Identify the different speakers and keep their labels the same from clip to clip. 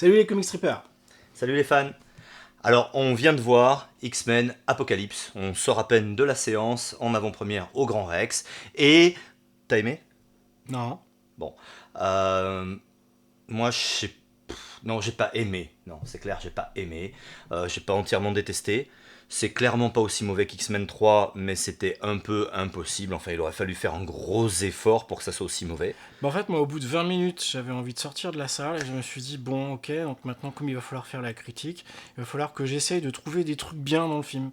Speaker 1: Salut les comic strippers.
Speaker 2: Salut les fans. Alors, on vient de voir X-Men Apocalypse. On sort à peine de la séance en avant-première au Grand Rex. Et t'as aimé?
Speaker 1: Non.
Speaker 2: Bon. Euh, Moi, non, j'ai pas aimé. Non, c'est clair, j'ai pas aimé. J'ai pas entièrement détesté. C'est clairement pas aussi mauvais qu'X-Men 3, mais c'était un peu impossible. Enfin, il aurait fallu faire un gros effort pour que ça soit aussi mauvais.
Speaker 1: Bah en fait, moi, au bout de 20 minutes, j'avais envie de sortir de la salle et je me suis dit, bon, ok, donc maintenant, comme il va falloir faire la critique, il va falloir que j'essaye de trouver des trucs bien dans le film.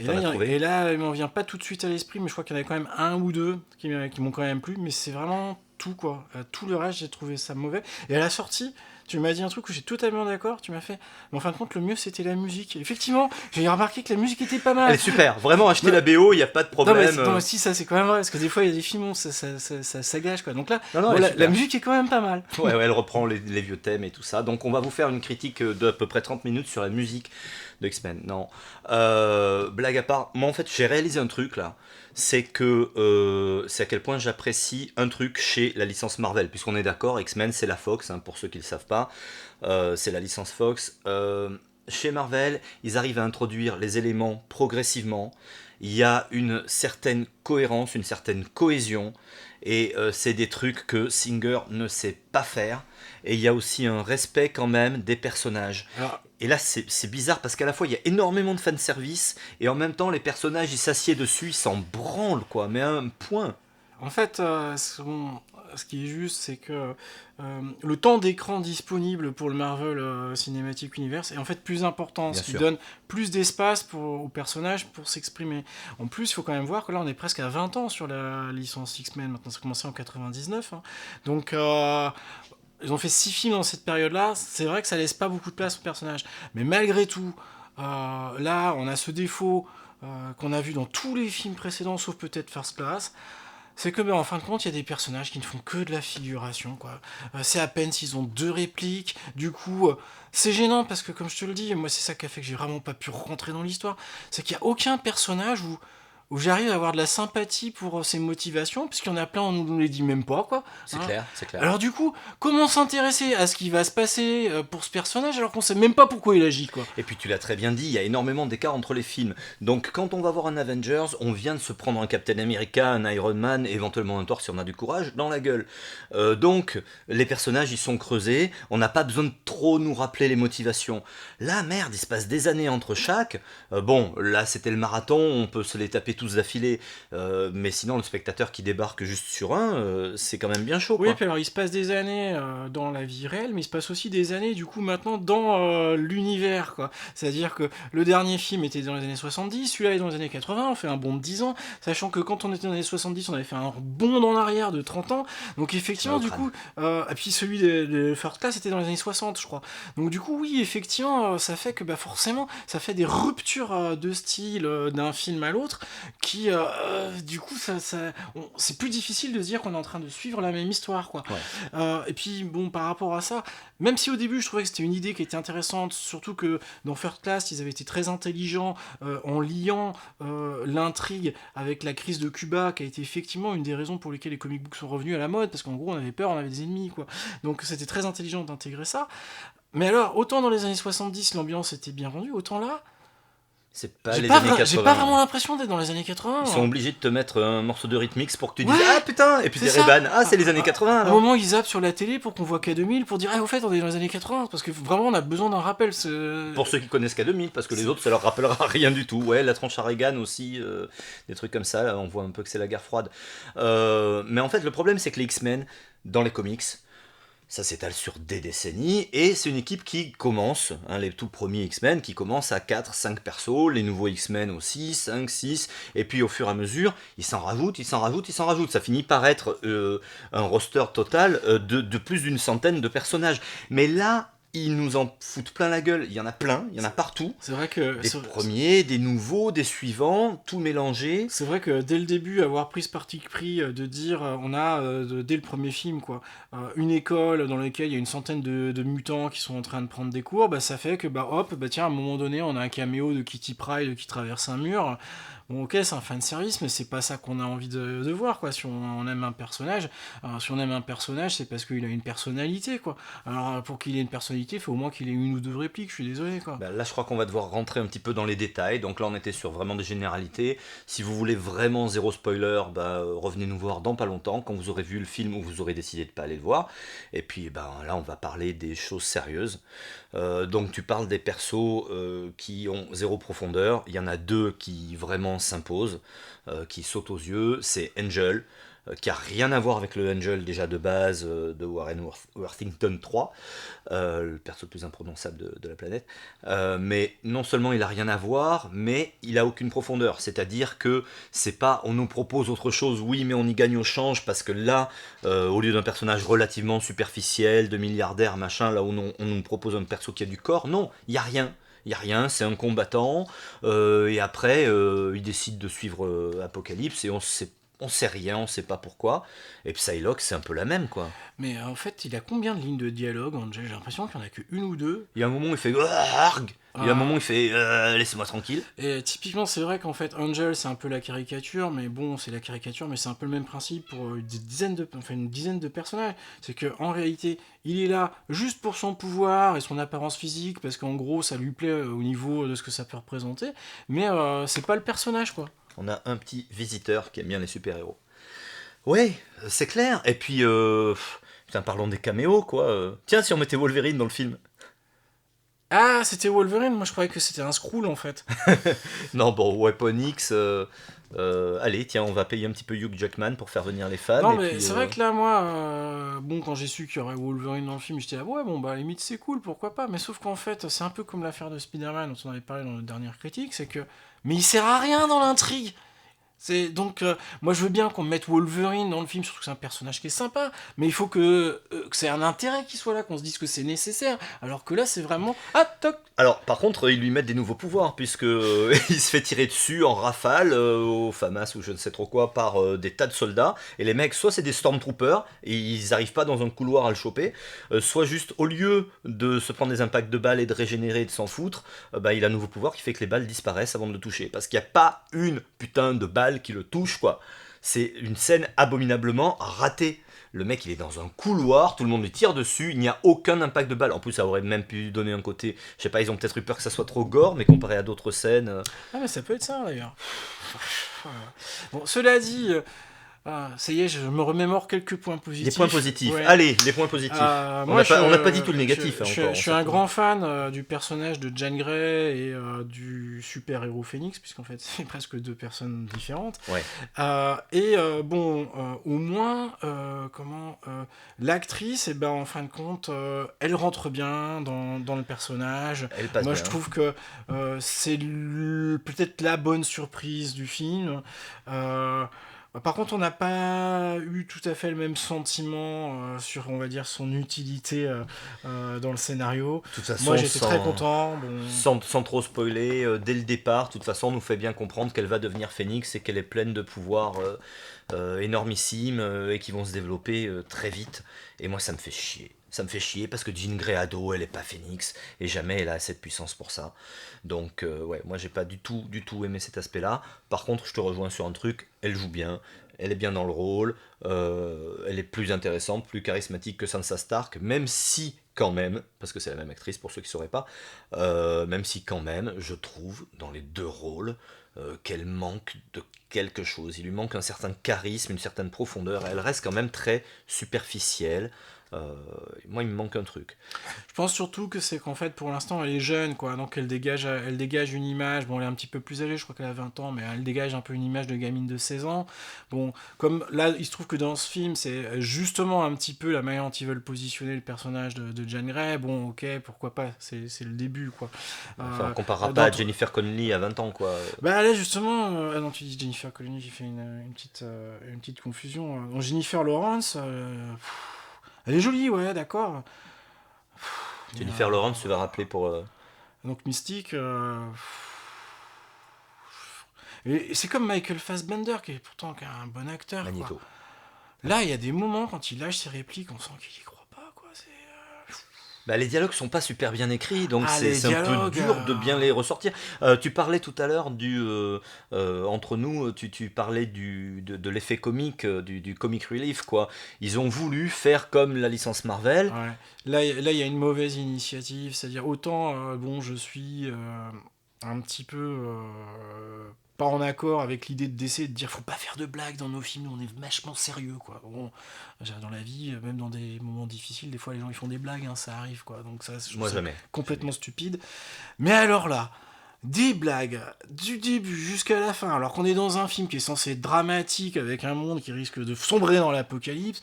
Speaker 2: T'en as trouvé?
Speaker 1: Et là, il m'en vient pas tout de suite à l'esprit, mais je crois qu'il y en a quand même un ou deux qui m'ont quand même plu, mais c'est vraiment tout, quoi. Tout le reste, j'ai trouvé ça mauvais. Et à la sortie, tu m'as dit un truc où je suis totalement d'accord, tu m'as fait, mais en fin de compte, le mieux, c'était la musique. Et effectivement, j'ai remarqué que la musique était pas
Speaker 2: Elle
Speaker 1: mal.
Speaker 2: est super. Vraiment, achetez
Speaker 1: Non,
Speaker 2: la BO, il n'y a pas de
Speaker 1: non, mais,
Speaker 2: problème.
Speaker 1: non, mais si, ça c'est quand même vrai, parce que des fois il y a des films où ça gâche quoi. Donc là,
Speaker 2: Non, non,
Speaker 1: bon,
Speaker 2: elle est
Speaker 1: la
Speaker 2: super.
Speaker 1: musique est quand même pas mal.
Speaker 2: Ouais, ouais, elle reprend les vieux thèmes et tout ça. Donc on va vous faire une critique de à peu près 30 minutes sur la musique de X-Men. Non. Blague à part, moi en fait j'ai réalisé un truc là. C'est à quel point j'apprécie un truc chez la licence Marvel. Puisqu'on est d'accord, X-Men c'est la Fox, hein, pour ceux qui ne le savent pas. C'est la licence Fox. Chez Marvel, ils arrivent à introduire les éléments progressivement. Il y a une certaine cohérence, une certaine cohésion. Et c'est des trucs que Singer ne sait pas faire. Et il y a aussi un respect quand même des personnages.
Speaker 1: Alors,
Speaker 2: Et là, c'est bizarre parce qu'à la fois, il y a énormément de fanservice. Et en même temps, les personnages, ils s'assiedent dessus, ils s'en branlent, quoi. Mais à un point.
Speaker 1: en fait, ce qui est juste, c'est que le temps d'écran disponible pour le Marvel Cinematic Universe est en fait plus important,
Speaker 2: Bien
Speaker 1: ce qui
Speaker 2: sûr.
Speaker 1: donne plus d'espace aux personnages pour s'exprimer. En plus, il faut quand même voir que là, on est presque à 20 ans sur la licence X-Men. Maintenant, ça a commencé en 99. Hein. Donc, ils ont fait 6 films dans cette période-là. C'est vrai que ça laisse pas beaucoup de place aux personnages. Mais malgré tout, là, on a ce défaut qu'on a vu dans tous les films précédents, sauf peut-être First Class. C'est que, ben, en fin de compte, il y a des personnages qui ne font que de la figuration, quoi. C'est à peine s'ils ont deux répliques. Du coup, c'est gênant parce que, comme je te le dis, moi, c'est ça qui a fait que j'ai vraiment pas pu rentrer dans l'histoire. C'est qu'il n'y a aucun personnage où j'arrive à avoir de la sympathie pour ses motivations, puisqu'il y en a plein, on ne nous les dit même pas, quoi.
Speaker 2: C'est
Speaker 1: Hein.
Speaker 2: clair, c'est clair.
Speaker 1: Alors du coup, comment s'intéresser à ce qui va se passer pour ce personnage alors qu'on sait même pas pourquoi il agit, quoi.
Speaker 2: Et puis tu l'as très bien dit, il y a énormément d'écart entre les films. Donc quand on va voir un Avengers, on vient de se prendre un Captain America, un Iron Man, éventuellement un Thor si on a du courage, dans la gueule. Donc les personnages ils sont creusés, on n'a pas besoin de trop nous rappeler les motivations. Là merde, il se passe des années entre chaque. Bon, là c'était le marathon, on peut se les taper tous d'affilée. Mais sinon le spectateur qui débarque juste sur un, c'est quand même bien chaud
Speaker 1: Oui,
Speaker 2: quoi.
Speaker 1: puis alors il se passe des années dans la vie réelle, mais il se passe aussi des années du coup maintenant dans l'univers, quoi. C'est-à-dire que le dernier film était dans les années 70, celui-là est dans les années 80, on fait un bond de 10 ans, sachant que quand on était dans les années 70, on avait fait un bond en arrière de 30 ans. Donc
Speaker 2: Mal
Speaker 1: effectivement,
Speaker 2: au
Speaker 1: du
Speaker 2: crâne.
Speaker 1: coup, et puis celui de First Class était dans les années 60, je crois. Donc du coup, oui, effectivement, ça fait que bah, forcément, ça fait des ruptures de style d'un film à l'autre qui, du coup, c'est plus difficile de se dire qu'on est en train de suivre la même histoire, quoi.
Speaker 2: Ouais.
Speaker 1: Et puis, bon, par rapport à ça, même si au début je trouvais que c'était une idée qui était intéressante, surtout que dans First Class, ils avaient été très intelligents en liant l'intrigue avec la crise de Cuba, qui a été effectivement une des raisons pour lesquelles les comic books sont revenus à la mode, parce qu'en gros, on avait peur, on avait des ennemis, quoi. Donc, c'était très intelligent d'intégrer ça. Mais alors, autant dans les années 70, l'ambiance était bien rendue, autant là,
Speaker 2: C'est pas les années
Speaker 1: j'ai pas
Speaker 2: 80.
Speaker 1: vraiment l'impression d'être dans les années 80.
Speaker 2: Ils sont
Speaker 1: Hein.
Speaker 2: obligés de te mettre un morceau de rythmix pour que tu dises
Speaker 1: Ouais,
Speaker 2: ah putain et puis
Speaker 1: c'est
Speaker 2: des
Speaker 1: ça.
Speaker 2: Ray-Ban, ah c'est les années 80
Speaker 1: À un
Speaker 2: alors.
Speaker 1: moment, ils zappent sur la télé pour qu'on voit K2000 pour dire, ah, au fait, on est dans les années 80, parce que vraiment, on a besoin d'un rappel.
Speaker 2: Pour ceux qui connaissent K2000 parce que les autres ça leur rappellera rien du tout. Ouais, la tranche à Reagan aussi, des trucs comme ça, là, on voit un peu que c'est la guerre froide. Mais en fait le problème c'est que les X-Men dans les comics ça s'étale sur des décennies et c'est une équipe qui commence, hein, les tout premiers X-Men qui commencent à 4, 5 persos, les nouveaux X-Men aussi, 5, 6, et puis au fur et à mesure, ils s'en rajoutent, ils s'en rajoutent, ils s'en rajoutent. Ça finit par être un roster total de plus d'une centaine de personnages. Mais là, ils nous en foutent plein la gueule, il y en a plein, il y en a partout.
Speaker 1: C'est vrai que
Speaker 2: Des premiers, des nouveaux, des suivants, tout mélangé.
Speaker 1: c'est vrai que dès le début, avoir pris ce parti pris de dire on a dès le premier film quoi, une école dans laquelle il y a une centaine de mutants qui sont en train de prendre des cours, bah, ça fait que bah hop, bah tiens à un moment donné on a un caméo de Kitty Pryde qui traverse un mur. Bon ok c'est un fan service mais c'est pas ça qu'on a envie de voir quoi. Si on aime un personnage, si on aime un personnage c'est parce qu'il a une personnalité quoi. Alors pour qu'il ait une personnalité réalité, il faut au moins qu'il ait une ou deux répliques, je suis désolé, quoi.
Speaker 2: Là, je crois qu'on va devoir rentrer un petit peu dans les détails. Donc là, on était sur vraiment des généralités. Si vous voulez vraiment zéro spoiler, revenez nous voir dans pas longtemps, quand vous aurez vu le film ou vous aurez décidé de pas aller le voir. Et puis là, on va parler des choses sérieuses. Donc tu parles des persos qui ont zéro profondeur. Il y en a deux qui vraiment s'imposent, qui sautent aux yeux. C'est Angel, qui a rien à voir avec le Angel déjà de base de Warren Worthington 3, le perso le plus imprononçable de la planète. Mais non seulement il a rien à voir, mais il a aucune profondeur. C'est-à-dire que c'est pas on nous propose autre chose, oui, mais on y gagne au change, parce que là, au lieu d'un personnage relativement superficiel, de milliardaire, machin, là où on nous propose un perso qui a du corps, non, il y a rien. Il n'y a rien, c'est un combattant, et après, il décide de suivre Apocalypse, et on sait rien, on sait pas pourquoi. Et Psylocke, c'est un peu la même, quoi.
Speaker 1: Mais en fait, il a combien de lignes de dialogue, Angel? J'ai l'impression qu'il n'y en a qu'une ou deux.
Speaker 2: Il y a un moment où il fait arg, il y a un moment où il fait laissez-moi tranquille.
Speaker 1: Et typiquement, c'est vrai qu'en fait, Angel, c'est un peu la caricature, mais bon, c'est la caricature, mais c'est un peu le même principe pour une dizaine de personnages. C'est que en réalité, il est là juste pour son pouvoir et son apparence physique, parce qu'en gros, ça lui plaît au niveau de ce que ça peut représenter, mais c'est pas le personnage, quoi.
Speaker 2: On a un petit visiteur qui aime bien les super-héros. Ouais, c'est clair. Et puis, putain, parlons des caméos, quoi. Tiens, si on mettait Wolverine dans le film.
Speaker 1: Ah, c'était Wolverine, moi je croyais que c'était un Skrull en fait.
Speaker 2: Non, bon, Weapon X, allez, tiens, on va payer un petit peu Hugh Jackman pour faire venir les fans.
Speaker 1: Non,
Speaker 2: et
Speaker 1: mais
Speaker 2: puis,
Speaker 1: c'est vrai que là, moi, bon, quand j'ai su qu'il y aurait Wolverine dans le film, j'étais là, ouais, bon, bah, à la limite, c'est cool, pourquoi pas. Mais sauf qu'en fait, c'est un peu comme l'affaire de Spider-Man dont on avait parlé dans notre dernière critique, c'est que. Mais il sert à rien dans l'intrigue! C'est donc moi je veux bien qu'on mette Wolverine dans le film, surtout que c'est un personnage qui est sympa, mais il faut que c'est un intérêt qu'il soit là, qu'on se dise que c'est nécessaire. Alors que là c'est vraiment ah toc.
Speaker 2: Alors, par contre, ils lui mettent des nouveaux pouvoirs, puisque il se fait tirer dessus en rafale, au FAMAS ou je ne sais trop quoi, par des tas de soldats. Et les mecs, soit c'est des Stormtroopers, et ils n'arrivent pas dans un couloir à le choper, soit juste, au lieu de se prendre des impacts de balles et de régénérer et de s'en foutre, il a un nouveau pouvoir qui fait que les balles disparaissent avant de le toucher. Parce qu'il n'y a pas une putain de balle qui le touche, quoi. C'est une scène abominablement ratée. Le mec, il est dans un couloir, tout le monde lui tire dessus, il n'y a aucun impact de balle. En plus, ça aurait même pu donner un côté, je sais pas, ils ont peut-être eu peur que ça soit trop gore, mais comparé à d'autres scènes.
Speaker 1: Ah mais ça peut être ça d'ailleurs. Bon, cela dit, ça y est, je me remémore quelques points positifs.
Speaker 2: Les points positifs.
Speaker 1: Ouais.
Speaker 2: Allez, les points positifs. on n'a pas dit tout le négatif.
Speaker 1: Je suis un grand fan du personnage de Jean Grey et du super-héros Phoenix, puisqu'en fait, c'est presque deux personnes différentes.
Speaker 2: Ouais.
Speaker 1: Au moins, l'actrice, en fin de compte, elle rentre bien dans le personnage.
Speaker 2: Elle passe
Speaker 1: Moi,
Speaker 2: bien.
Speaker 1: je trouve que c'est peut-être la bonne surprise du film. Par contre, on n'a pas eu tout à fait le même sentiment sur, on va dire, son utilité dans le scénario.
Speaker 2: De toute façon,
Speaker 1: moi, j'étais très content.
Speaker 2: Sans trop spoiler, dès le départ, de toute façon, on nous fait bien comprendre qu'elle va devenir Phénix et qu'elle est pleine de pouvoirs énormissimes et qui vont se développer très vite. Et moi, ça me fait chier. Ça me fait chier parce que Jean Grey ado, elle est pas Phénix et jamais elle a assez de puissance pour ça. Donc ouais, moi j'ai pas du tout aimé cet aspect-là. Par contre, je te rejoins sur un truc, elle joue bien, elle est bien dans le rôle, elle est plus intéressante, plus charismatique que Sansa Stark, même si quand même, parce que c'est la même actrice pour ceux qui sauraient pas, même si quand même, je trouve dans les deux rôles qu'elle manque de quelque chose. Il lui manque un certain charisme, une certaine profondeur. Elle reste quand même très superficielle. Moi, il me manque un truc.
Speaker 1: Je pense surtout que c'est qu'en fait, pour l'instant, elle est jeune, quoi. Donc, elle dégage une image. Bon, elle est un petit peu plus âgée, je crois qu'elle a 20 ans, mais elle dégage un peu une image de gamine de 16 ans. Bon, comme là, il se trouve que dans ce film, c'est justement un petit peu la manière dont ils veulent positionner le personnage de Jean Grey. Bon, ok, pourquoi pas, c'est le début, quoi.
Speaker 2: Enfin, on comparera pas à Jennifer Connelly à 20 ans, quoi.
Speaker 1: Bah là, justement, non, tu dis Jennifer Connelly, j'ai fait une petite confusion. Donc, Jennifer Lawrence... elle est jolie, ouais, d'accord.
Speaker 2: Jennifer Lawrence, tu vas rappeler pour...
Speaker 1: Donc Mystique... Et c'est comme Michael Fassbender, qui est pourtant un bon acteur.
Speaker 2: Magneto.
Speaker 1: Quoi. Là, il y a des moments, quand il lâche ses répliques, on sent qu'il y croit pas, quoi.
Speaker 2: Bah, les dialogues sont pas super bien écrits, donc
Speaker 1: Ah, les
Speaker 2: c'est un peu
Speaker 1: dialogues
Speaker 2: dur de bien les ressortir. Tu parlais tout à l'heure entre nous, tu parlais de l'effet comique, du comic relief, quoi. Ils ont voulu faire comme la licence Marvel.
Speaker 1: Ouais. Là, il y a une mauvaise initiative, c'est-à-dire autant, bon, je suis un petit peu pas en accord avec l'idée de DC de dire faut pas faire de blagues dans nos films, on est vachement sérieux, quoi. Bon, dans la vie, même dans des moments difficiles, des fois les gens ils font des blagues, hein, ça arrive, quoi. Donc ça, je trouve
Speaker 2: Moi
Speaker 1: ça
Speaker 2: jamais.
Speaker 1: complètement stupide. Mais alors là, des blagues du début jusqu'à la fin, alors qu'on est dans un film qui est censé être dramatique avec un monde qui risque de sombrer dans l'apocalypse.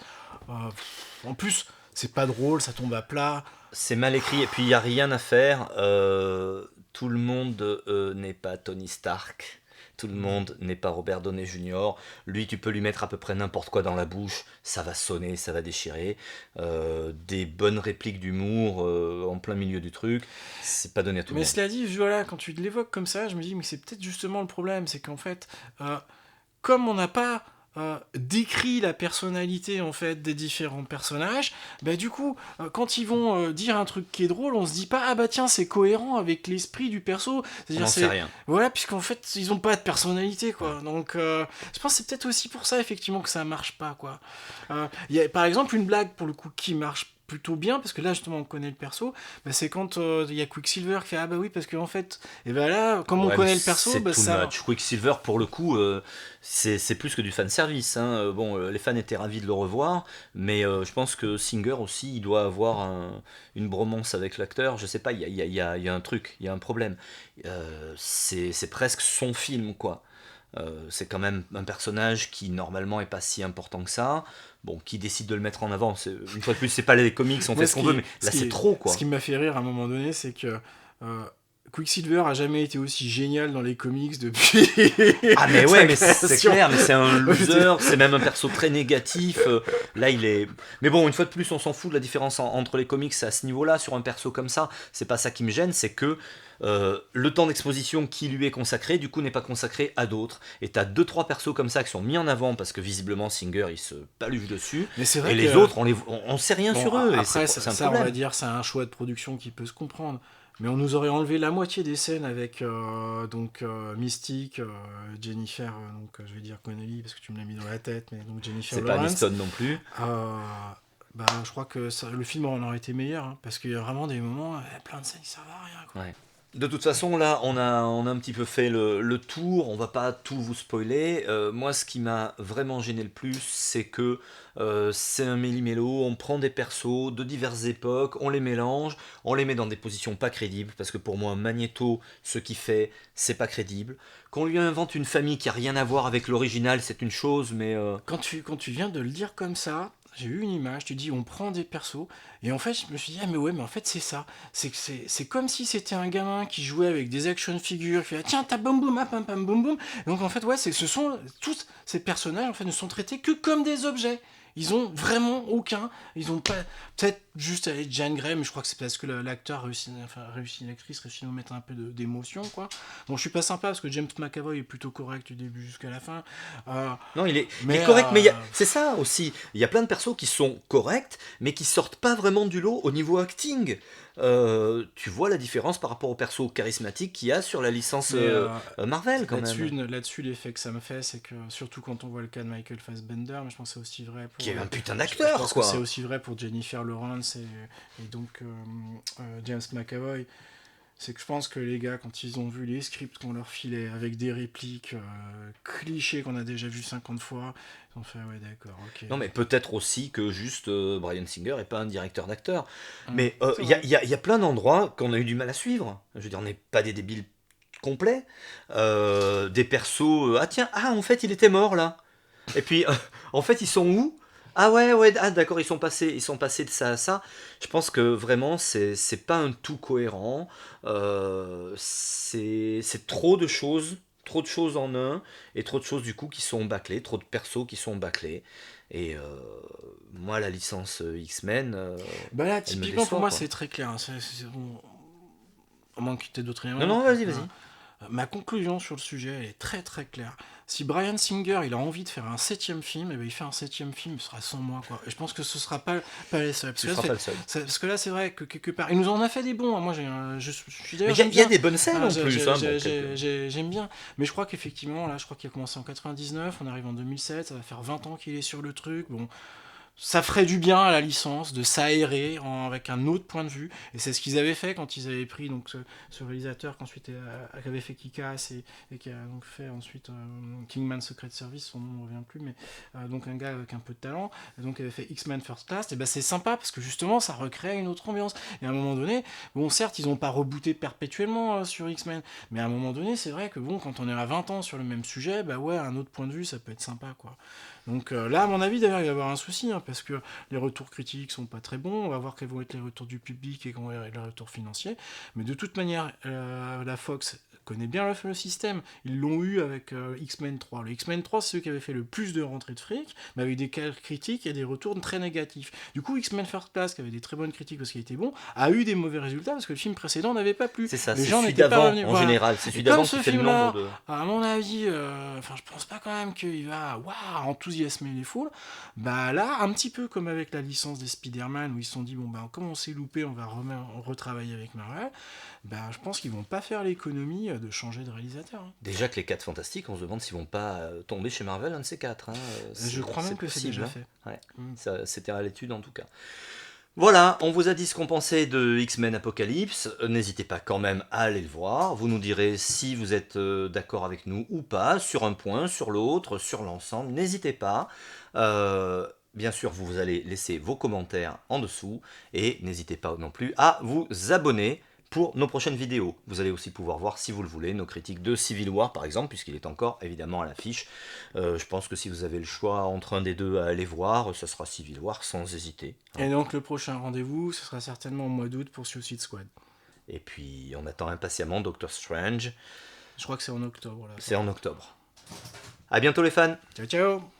Speaker 1: En plus, c'est pas drôle, ça tombe à plat.
Speaker 2: C'est mal écrit et puis il y a rien à faire. Tout le monde n'est pas Tony Stark. Tout le monde n'est pas Robert Downey Jr. Lui, tu peux lui mettre à peu près n'importe quoi dans la bouche, ça va sonner, ça va déchirer. Des bonnes répliques d'humour en plein milieu du truc, c'est pas donné à tout le
Speaker 1: Mais
Speaker 2: monde.
Speaker 1: cela dit, voilà, quand tu l'évoques comme ça, je me dis, mais c'est peut-être justement le problème, c'est qu'en fait, comme on n'a pas décrit la personnalité en fait des différents personnages, bah du coup, quand ils vont dire un truc qui est drôle, on se dit pas ah bah tiens c'est cohérent avec l'esprit du perso.
Speaker 2: On
Speaker 1: C'est-à-dire
Speaker 2: n'en sait rien.
Speaker 1: voilà puisqu'en fait ils ont pas de personnalité quoi. Donc je pense que c'est peut-être aussi pour ça effectivement que ça marche pas quoi. Il y a par exemple une blague pour le coup qui marche plutôt bien parce que là justement on connaît le perso, bah, c'est quand il y a Quicksilver qui fait ah bah oui parce qu'en fait et ben là comme on
Speaker 2: Ouais, mais
Speaker 1: connaît le perso
Speaker 2: c'est
Speaker 1: bah
Speaker 2: too
Speaker 1: ça
Speaker 2: much. Quicksilver, pour le coup, c'est plus que du fanservice. Hein. Bon, les fans étaient ravis de le revoir, mais je pense que Singer aussi, il doit avoir une bromance avec l'acteur. Je sais pas, il y a un truc, il y a un problème. C'est presque son film, quoi. C'est quand même un personnage qui normalement est pas si important que ça. Bon, qui décide de le mettre en avant. Une fois de plus, c'est pas les comics, on fait
Speaker 1: Moi,
Speaker 2: ce qu'on veut, mais là c'est trop, quoi.
Speaker 1: ce qui m'a fait rire à un moment donné, c'est que Quicksilver a jamais été aussi génial dans les comics depuis.
Speaker 2: Ah mais
Speaker 1: sa
Speaker 2: ouais, mais c'est
Speaker 1: création.
Speaker 2: clair, mais c'est un loser, c'est même un perso très négatif. Là, il est. Mais bon, une fois de plus, on s'en fout de la différence entre les comics à ce niveau-là, sur un perso comme ça. C'est pas ça qui me gêne, c'est que le temps d'exposition qui lui est consacré, du coup, n'est pas consacré à d'autres. Et t'as 2-3 persos comme ça qui sont mis en avant parce que visiblement Singer il se paluche dessus.
Speaker 1: Mais c'est vrai
Speaker 2: Et
Speaker 1: que
Speaker 2: les autres, on sait rien
Speaker 1: bon,
Speaker 2: sur eux. Et
Speaker 1: après,
Speaker 2: c'est un
Speaker 1: ça, on
Speaker 2: problème.
Speaker 1: va dire, c'est un choix de production qui peut se comprendre. Mais on nous aurait enlevé la moitié des scènes avec Mystique, Jennifer, je vais dire Connelly parce que tu me l'as mis dans la tête, mais donc Jennifer
Speaker 2: C'est pas
Speaker 1: Lawrence.
Speaker 2: Aniston non plus.
Speaker 1: Bah, je crois que le film en aurait été meilleur, hein, parce qu'il y a vraiment des moments, plein de scènes qui servent à rien. Quoi.
Speaker 2: Ouais. De toute façon, là, on a un petit peu fait le tour, on va pas tout vous spoiler. Moi, ce qui m'a vraiment gêné le plus, c'est que c'est un méli-mélo, on prend des persos de diverses époques, on les mélange, on les met dans des positions pas crédibles, parce que pour moi, Magneto, ce qu'il fait, c'est pas crédible. Qu'on lui invente une famille qui a rien à voir avec l'original, c'est une chose, mais...
Speaker 1: Quand tu viens de le dire comme ça, j'ai eu une image, tu dis on prend des persos, et en fait je me suis dit, ah mais ouais, mais en fait c'est ça. C'est comme si c'était un gamin qui jouait avec des action figures, qui fait, ah, tiens, t'as boum boum, ah, pam pam boum boum. Et donc en fait, ouais, ce sont tous ces personnages en fait ne sont traités que comme des objets. Ils ont vraiment aucun. Ils ont pas. Peut-être juste avec Jane Grey, mais je crois que c'est parce que l'acteur réussit, l'actrice réussit à nous mettre un peu d'émotion, quoi. Bon, je suis pas sympa parce que James McAvoy est plutôt correct du début jusqu'à la fin.
Speaker 2: Non, il est
Speaker 1: Mais
Speaker 2: correct, mais c'est ça aussi. Il y a plein de persos qui sont corrects, mais qui sortent pas vraiment du lot au niveau acting. Tu vois la différence par rapport aux persos charismatiques qu'il y a sur la licence Marvel, quand même.
Speaker 1: Là-dessus, l'effet que ça me fait, c'est que, surtout quand on voit le cas de Michael Fassbender, mais je pense que c'est aussi vrai pour...
Speaker 2: Qui est un putain
Speaker 1: je
Speaker 2: d'acteur,
Speaker 1: pense
Speaker 2: quoi.
Speaker 1: que c'est aussi vrai pour Jennifer Lawrence et donc James McAvoy. C'est que je pense que les gars, quand ils ont vu les scripts qu'on leur filait, avec des répliques clichés qu'on a déjà vu 50 fois, ils ont fait, ouais, d'accord, ok.
Speaker 2: Non, mais peut-être aussi que juste Bryan Singer est pas un directeur d'acteur. Mais
Speaker 1: C'est
Speaker 2: il
Speaker 1: vrai.
Speaker 2: y a plein d'endroits qu'on a eu du mal à suivre. Je veux dire, on n'est pas des débiles complets. Des persos, ah tiens, ah en fait il était mort là. Et puis en fait ils sont où? Ah ouais, ah d'accord, ils sont passés de ça à ça. Je pense que vraiment c'est pas un tout cohérent. C'est trop de choses en un, et trop de choses du coup qui sont bâclées, trop de persos qui sont bâclés. Et moi la licence X-Men,
Speaker 1: Bah là,
Speaker 2: elle me
Speaker 1: typiquement,
Speaker 2: déçoit,
Speaker 1: pour moi,
Speaker 2: quoi.
Speaker 1: c'est très clair. À moins que tu aies d'autres éléments.
Speaker 2: Non, non, vas-y.
Speaker 1: Ma conclusion sur le sujet, elle est très très claire. Si Bryan Singer il a envie de faire un 7ème film, et ben il fait un 7ème film, ce sera sans moi, quoi. Et je pense que ce sera pas les seuls.
Speaker 2: Ce sera pas le seul.
Speaker 1: Parce que là, c'est vrai que quelque part, il nous en a fait des bons. Hein. Moi, je suis
Speaker 2: Mais
Speaker 1: d'ailleurs,
Speaker 2: il y a des bonnes scènes en plus.
Speaker 1: j'aime bien. Mais je crois qu'effectivement, là, je crois qu'il a commencé en 99, on arrive en 2007, ça va faire 20 ans qu'il est sur le truc. Bon, ça ferait du bien à la licence de s'aérer avec un autre point de vue, et c'est ce qu'ils avaient fait quand ils avaient pris donc ce réalisateur qui avait fait Kick-Ass et qui a donc fait ensuite Kingman Secret Service, son nom ne me revient plus, mais donc un gars avec un peu de talent, et donc avait fait X-Men First Class. Et ben c'est sympa parce que justement ça recrée une autre ambiance, et à un moment donné, bon certes ils n'ont pas rebooté perpétuellement sur X-Men, mais à un moment donné c'est vrai que bon, quand on est à 20 ans sur le même sujet, bah ouais, un autre point de vue ça peut être sympa, quoi. Donc là, à mon avis, d'ailleurs, il va y avoir un souci, hein, parce que les retours critiques sont pas très bons. On va voir quels vont être les retours du public et quels vont être les retours financiers. Mais de toute manière, la Fox connaît bien le système. Ils l'ont eu avec X-Men 3. Le X-Men 3, c'est ceux qui avaient fait le plus de rentrées de fric, mais avec des critiques et des retours très négatifs. Du coup, X-Men First Class, qui avait des très bonnes critiques parce qu'il était bon, a eu des mauvais résultats parce que le film précédent n'avait pas plu.
Speaker 2: C'est ça,
Speaker 1: Les
Speaker 2: c'est
Speaker 1: gens
Speaker 2: celui
Speaker 1: n'étaient pas
Speaker 2: d'avant,
Speaker 1: revenus.
Speaker 2: en
Speaker 1: Voilà.
Speaker 2: général. C'est celui
Speaker 1: Et
Speaker 2: d'avant
Speaker 1: comme
Speaker 2: qui
Speaker 1: ce
Speaker 2: fait le
Speaker 1: film-là,
Speaker 2: nombre de...
Speaker 1: à mon avis, je pense pas quand même qu'il va enthousiasmer les foules. Bah là, un petit peu comme avec la licence des Spider-Man, où ils se sont dit, bon bah comme on s'est loupé, on va retravailler avec Marvel, bah je pense qu'ils vont pas faire l'économie de changer de réalisateur. Hein.
Speaker 2: Déjà que les 4 Fantastiques, on se demande s'ils vont pas tomber chez Marvel, un de ces 4. Hein.
Speaker 1: Je crois même que c'est
Speaker 2: possible,
Speaker 1: déjà
Speaker 2: hein.
Speaker 1: fait.
Speaker 2: Ouais. C'était à l'étude en tout cas. Voilà, on vous a dit ce qu'on pensait de X-Men Apocalypse. N'hésitez pas quand même à aller le voir. Vous nous direz si vous êtes d'accord avec nous ou pas, sur un point, sur l'autre, sur l'ensemble. N'hésitez pas. Bien sûr, vous allez laisser vos commentaires en dessous. Et n'hésitez pas non plus à vous abonner pour nos prochaines vidéos. Vous allez aussi pouvoir voir, si vous le voulez, nos critiques de Civil War, par exemple, puisqu'il est encore évidemment à l'affiche. Je pense que si vous avez le choix entre un des deux à aller voir, ce sera Civil War sans hésiter.
Speaker 1: Et donc le prochain rendez-vous, ce sera certainement au mois d'août pour Suicide Squad.
Speaker 2: Et puis on attend impatiemment Doctor Strange.
Speaker 1: Je crois que c'est en octobre. Là,
Speaker 2: c'est en octobre. À bientôt les fans.
Speaker 1: Ciao ciao.